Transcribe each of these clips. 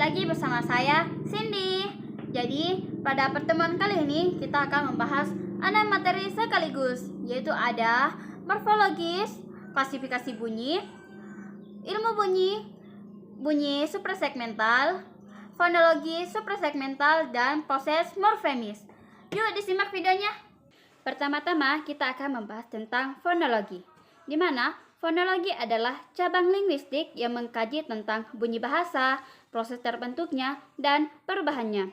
lagi bersama saya, Cindy. Jadi, pada pertemuan kali ini kita akan membahas 6 materi sekaligus, yaitu ada morfologis, klasifikasi bunyi, ilmu bunyi, bunyi suprasegmental, fonologi suprasegmental, dan proses morfemis. Yuk disimak videonya. Pertama-tama kita akan membahas tentang fonologi, di mana fonologi adalah cabang linguistik yang mengkaji tentang bunyi bahasa, proses terbentuknya, dan perubahannya.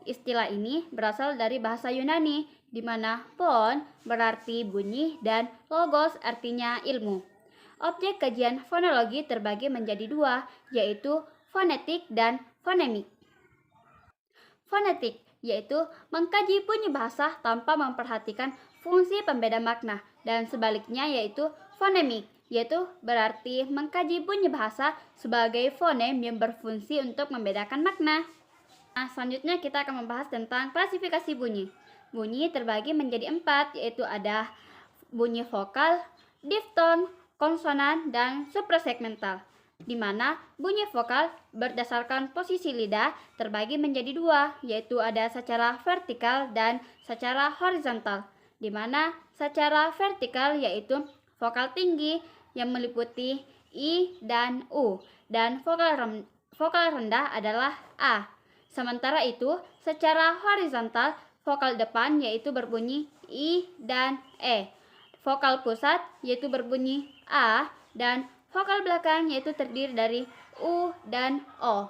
Istilah ini berasal dari bahasa Yunani, di mana phon berarti bunyi dan logos artinya ilmu. Objek kajian fonologi terbagi menjadi dua, yaitu fonetik dan fonemik. Fonetik yaitu mengkaji bunyi bahasa tanpa memperhatikan fungsi pembeda makna, dan sebaliknya yaitu fonemik, yaitu berarti mengkaji bunyi bahasa sebagai fonem yang berfungsi untuk membedakan makna. Nah, selanjutnya kita akan membahas tentang klasifikasi bunyi. Bunyi terbagi menjadi 4, yaitu ada bunyi vokal, difton, konsonan, dan suprasegmental, di mana bunyi vokal berdasarkan posisi lidah terbagi menjadi 2, yaitu ada secara vertikal dan secara horizontal, di mana secara vertikal yaitu vokal tinggi yang meliputi I dan U, dan vokal rendah adalah A. Sementara itu, secara horizontal, vokal depan yaitu berbunyi I dan E, vokal pusat yaitu berbunyi A, dan vokal belakang yaitu terdiri dari U dan O.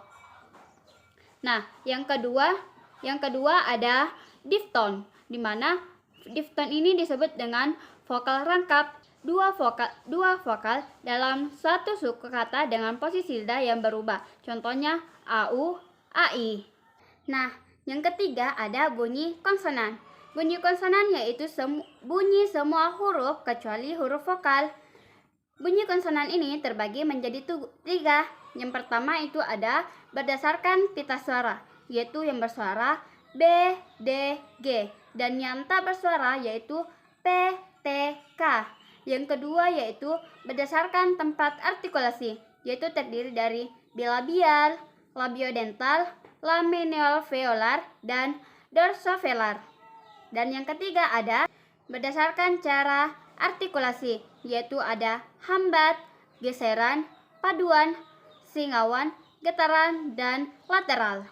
Nah, yang kedua ada difton, di mana difton ini disebut dengan vokal rangkap, dua vokal dalam satu suku kata dengan posisi lidah yang berubah. Contohnya AU, AI. Nah, yang ketiga ada bunyi konsonan. Bunyi konsonan yaitu bunyi semua huruf kecuali huruf vokal. Bunyi konsonan ini terbagi menjadi 3. Yang pertama itu ada berdasarkan pita suara, yaitu yang bersuara B, D, G, dan yang tak bersuara yaitu P, T, K. Yang kedua yaitu berdasarkan tempat artikulasi, yaitu terdiri dari bilabial, labiodental, laminoalveolar, dan dorsovelar. Dan yang ketiga ada berdasarkan cara artikulasi, yaitu ada hambat, geseran, paduan, singawan, getaran, dan lateral.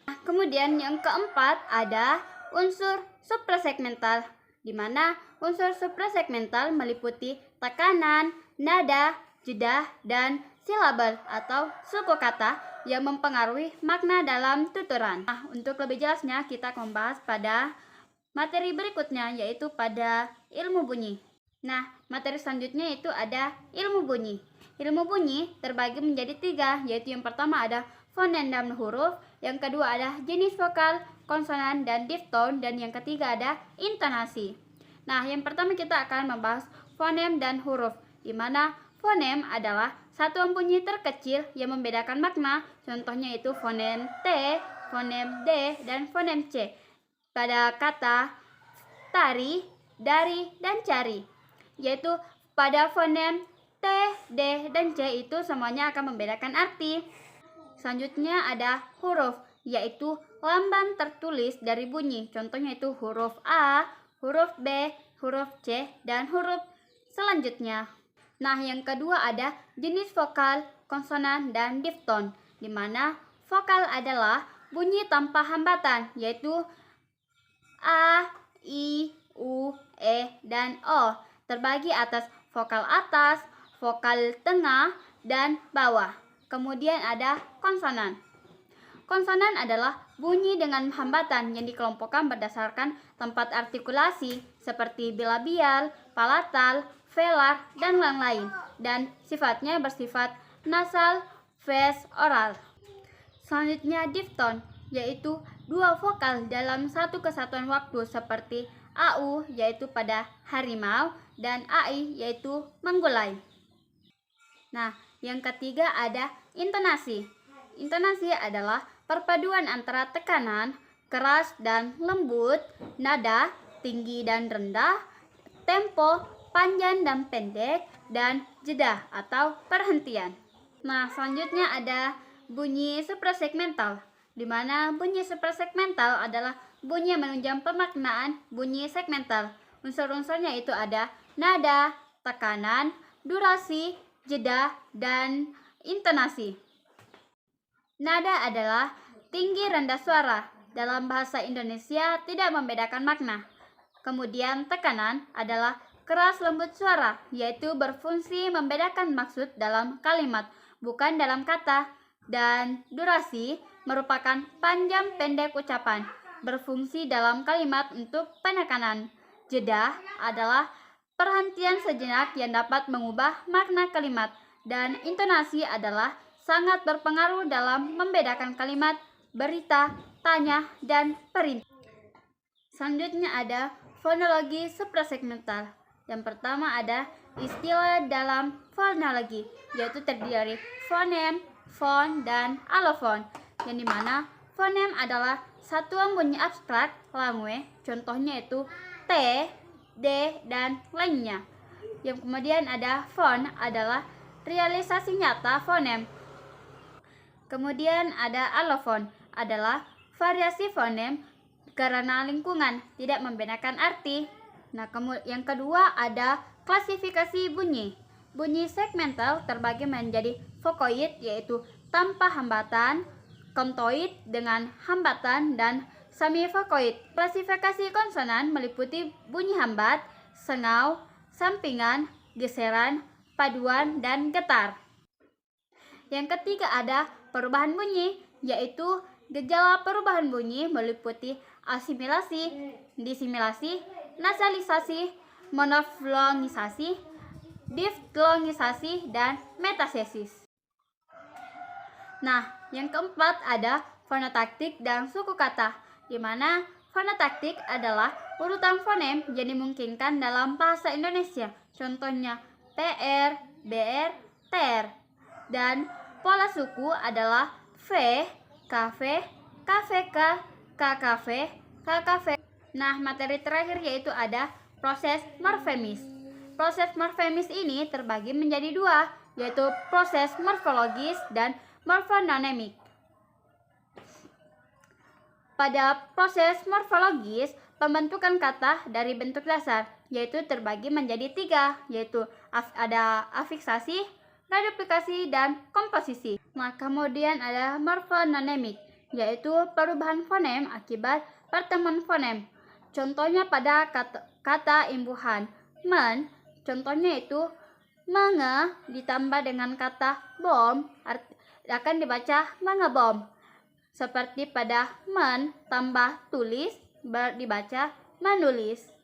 Nah, kemudian yang keempat ada unsur suprasegmental, di mana unsur suprasegmental meliputi tekanan, nada, jeda, dan silabel atau suku kata yang mempengaruhi makna dalam tuturan. Nah, untuk lebih jelasnya kita akan membahas pada materi berikutnya, yaitu pada ilmu bunyi. Nah, materi selanjutnya itu ada ilmu bunyi. Ilmu bunyi terbagi menjadi 3, yaitu yang pertama ada fonem dan huruf, yang kedua ada jenis vokal, konsonan, dan difton, dan yang ketiga ada intonasi. Nah, yang pertama kita akan membahas fonem dan huruf, di mana fonem adalah satuan bunyi terkecil yang membedakan makna. Contohnya itu fonem T, fonem D, dan fonem C pada kata tari, dari, dan cari. Yaitu pada fonem T, D, dan C itu semuanya akan membedakan arti. Selanjutnya ada huruf, yaitu lambang tertulis dari bunyi. Contohnya itu huruf A, huruf B, huruf C, dan huruf selanjutnya. Nah, yang kedua ada jenis vokal, konsonan, dan difton, di mana vokal adalah bunyi tanpa hambatan, yaitu A, I, U, E, dan O, terbagi atas vokal atas, vokal tengah, dan bawah. Kemudian ada konsonan. Konsonan adalah bunyi dengan hambatan yang dikelompokkan berdasarkan tempat artikulasi seperti bilabial, palatal, velar, dan lain-lain, dan sifatnya bersifat nasal, ves, oral. Selanjutnya difton, yaitu dua vokal dalam satu kesatuan waktu seperti AU yaitu pada harimau, dan AI yaitu menggulai. Nah, yang ketiga ada intonasi. Intonasi adalah perpaduan antara tekanan, keras dan lembut, nada, tinggi dan rendah, tempo, panjang dan pendek, dan jeda atau perhentian. Nah, selanjutnya ada bunyi suprasegmental, di mana bunyi suprasegmental adalah bunyi yang menunjang pemaknaan bunyi segmental. Unsur-unsurnya itu ada nada, tekanan, durasi, jeda, dan intonasi. Nada adalah tinggi rendah suara. Dalam bahasa Indonesia tidak membedakan makna. Kemudian tekanan adalah keras lembut suara, yaitu berfungsi membedakan maksud dalam kalimat, bukan dalam kata. Dan durasi merupakan panjang pendek ucapan, berfungsi dalam kalimat untuk penekanan. Jeda adalah perhentian sejenak yang dapat mengubah makna kalimat. Dan intonasi adalah sangat berpengaruh dalam membedakan kalimat, berita, tanya, dan perintah. Selanjutnya ada fonologi suprasegmental. Yang pertama ada istilah dalam fonologi, yaitu terdiri dari fonem, fon, dan alofon, yang dimana fonem adalah satuan bunyi abstrak langue, contohnya itu T, D, dan lainnya. Yang kemudian ada fon adalah realisasi nyata fonem. Kemudian ada alofon adalah variasi fonem karena lingkungan, tidak membedakan arti. Nah, yang kedua ada klasifikasi bunyi. Bunyi segmental terbagi menjadi vokoid, yaitu tanpa hambatan, kontoid dengan hambatan, dan semivokoid. Klasifikasi konsonan meliputi bunyi hambat, sengau, sampingan, geseran, paduan, dan getar. Yang ketiga ada perubahan bunyi, yaitu gejala perubahan bunyi meliputi asimilasi, disimilasi, nasalisasi, monoflonisasi, diftlonisasi, dan metasesis. Nah, yang keempat ada fonotaktik dan suku kata, di mana fonotaktik adalah urutan fonem yang dimungkinkan dalam bahasa Indonesia, contohnya PR, BR, TR. Dan pola suku adalah V, KV, KVK, KKV, KKV. Nah, materi terakhir yaitu ada proses morfemis. Proses morfemis ini terbagi menjadi dua, yaitu proses morfologis dan morfonemik. Pada proses morfologis, pembentukan kata dari bentuk dasar, yaitu terbagi menjadi tiga, yaitu ada afiksasi, reduplikasi, dan komposisi. Nah, kemudian ada morfonemik, yaitu perubahan fonem akibat pertemuan fonem. Contohnya pada kata imbuhan men, contohnya itu menge ditambah dengan kata bom akan dibaca mengebom. Seperti pada men tambah tulis dibaca menulis.